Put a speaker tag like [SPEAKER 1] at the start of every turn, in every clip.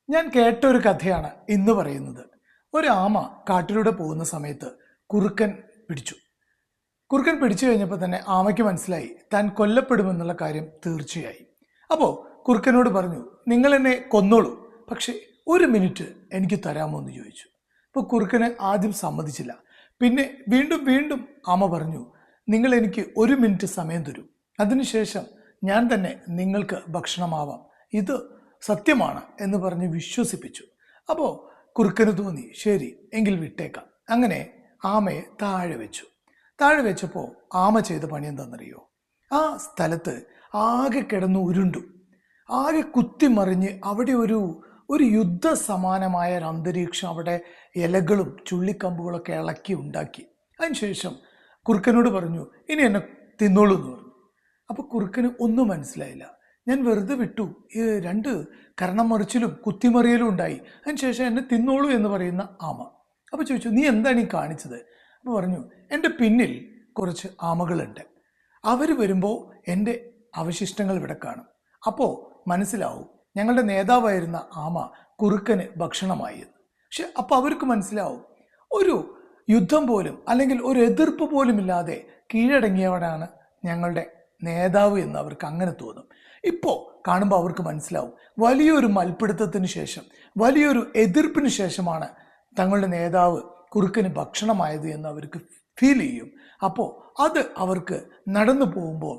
[SPEAKER 1] ഞാൻ കേട്ട ഒരു കഥയാണ് ഇന്ന് പറയുന്നത്. ഒരു ആമ കാട്ടിലൂടെ പോകുന്ന സമയത്ത് കുറുക്കൻ പിടിച്ചു. കുറുക്കൻ പിടിച്ചു കഴിഞ്ഞപ്പോൾ തന്നെ ആമയ്ക്ക് മനസ്സിലായി താൻ കൊല്ലപ്പെടുമെന്നുള്ള കാര്യം തീർച്ചയായി. അപ്പോൾ കുറുക്കനോട് പറഞ്ഞു, നിങ്ങൾ എന്നെ കൊന്നോളൂ, പക്ഷെ ഒരു മിനിറ്റ് എനിക്ക് തരാമോ എന്ന് ചോദിച്ചു. അപ്പോൾ കുറുക്കന് ആദ്യം സമ്മതിച്ചില്ല. പിന്നെ വീണ്ടും വീണ്ടും ആമ പറഞ്ഞു, നിങ്ങൾ എനിക്ക് ഒരു മിനിറ്റ് സമയം തരൂ, അതിനുശേഷം ഞാൻ തന്നെ നിങ്ങൾക്ക് ഭക്ഷണമാവാം, ഇത് സത്യമാണ് എന്ന് പറഞ്ഞ് വിശ്വസിപ്പിച്ചു. അപ്പോൾ കുറുക്കന് തോന്നി, ശരി എങ്കിൽ വിട്ടേക്കാം. അങ്ങനെ ആമയെ താഴെ വെച്ചു. താഴെ വെച്ചപ്പോൾ ആമ ചെയ്ത പണി എന്താണെന്നറിയോ? ആ സ്ഥലത്ത് ആകെ കിടന്നു ഉരുണ്ടു, ആകെ കുത്തിമറിഞ്ഞ് അവിടെ ഒരു യുദ്ധസമാനമായ ഒരു അന്തരീക്ഷം അവിടെ ഇലകളും ചുള്ളിക്കമ്പുകളൊക്കെ ഇളക്കി ഉണ്ടാക്കി. അതിനുശേഷം കുറുക്കനോട് പറഞ്ഞു, ഇനി എന്നെ തിന്നോളൂ എന്ന് പറഞ്ഞു. അപ്പോൾ കുറുക്കന് ഒന്നും മനസ്സിലായില്ല. ഞാൻ വെറുതെ വിട്ടു, ഈ രണ്ട് കരണം മറിച്ചിലും കുത്തിമറിയലും ഉണ്ടായി, അതിനുശേഷം എന്നെ തിന്നോളൂ എന്ന് പറയുന്ന ആമ. അപ്പോൾ ചോദിച്ചു, നീ എന്താണ് ഈ കാണിച്ചത്? അപ്പോൾ പറഞ്ഞു, എൻ്റെ പിന്നിൽ കുറച്ച് ആമകളുണ്ട്, അവർ വരുമ്പോൾ എൻ്റെ അവശിഷ്ടങ്ങൾ ഇവിടെ കാണും, അപ്പോൾ മനസ്സിലാവും ഞങ്ങളുടെ നേതാവായിരുന്ന ആമ കുറുക്കന് ഭക്ഷണമായി എന്ന്. പക്ഷെ അപ്പോൾ അവർക്ക് മനസ്സിലാവും, ഒരു യുദ്ധം പോലും അല്ലെങ്കിൽ ഒരു എതിർപ്പ് പോലും ഇല്ലാതെ കീഴടങ്ങിയവനാണ് ഞങ്ങളുടെ നേതാവ് എന്ന് അവർക്ക് അങ്ങനെ തോന്നും. ഇപ്പോൾ കാണുമ്പോൾ അവർക്ക് മനസ്സിലാവും, വലിയൊരു മൽപ്പിടുത്തത്തിന് ശേഷം, വലിയൊരു എതിർപ്പിന് ശേഷമാണ് തങ്ങളുടെ നേതാവ് കുറുക്കന് ഭക്ഷണമായത് എന്ന് അവർക്ക് ഫീൽ ചെയ്യും. അപ്പോൾ അത് അവർക്ക് നടന്നു പോകുമ്പോൾ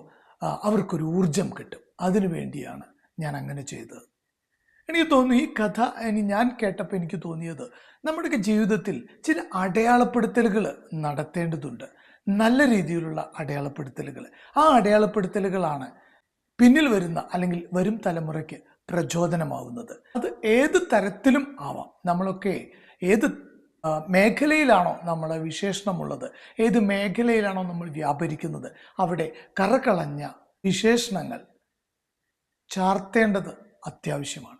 [SPEAKER 1] അവർക്കൊരു ഊർജം കിട്ടും. അതിനു വേണ്ടിയാണ് ഞാൻ അങ്ങനെ ചെയ്തത്. എനിക്ക് തോന്നുന്നു ഈ കഥ ഞാൻ കേട്ടപ്പോൾ എനിക്ക് തോന്നിയത്, നമ്മുടെയൊക്കെ ജീവിതത്തിൽ ചില അടയാളപ്പെടുത്തലുകൾ നടത്തേണ്ടതുണ്ട്, നല്ല രീതിയിലുള്ള അടയാളപ്പെടുത്തലുകൾ. ആ അടയാളപ്പെടുത്തലുകളാണ് പിന്നിൽ വരുന്ന അല്ലെങ്കിൽ വരും തലമുറയ്ക്ക് പ്രചോദനമാവുന്നത്. അത് ഏത് തരത്തിലും ആവാം. നമ്മളൊക്കെ ഏത് മേഖലയിലാണോ നമ്മളെ വിശേഷണമുള്ളത്, ഏത് മേഖലയിലാണോ നമ്മൾ വ്യാപരിക്കുന്നത്, അവിടെ കറകളഞ്ഞ വിശേഷണങ്ങൾ ചാർത്തേണ്ടത് അത്യാവശ്യമാണ്.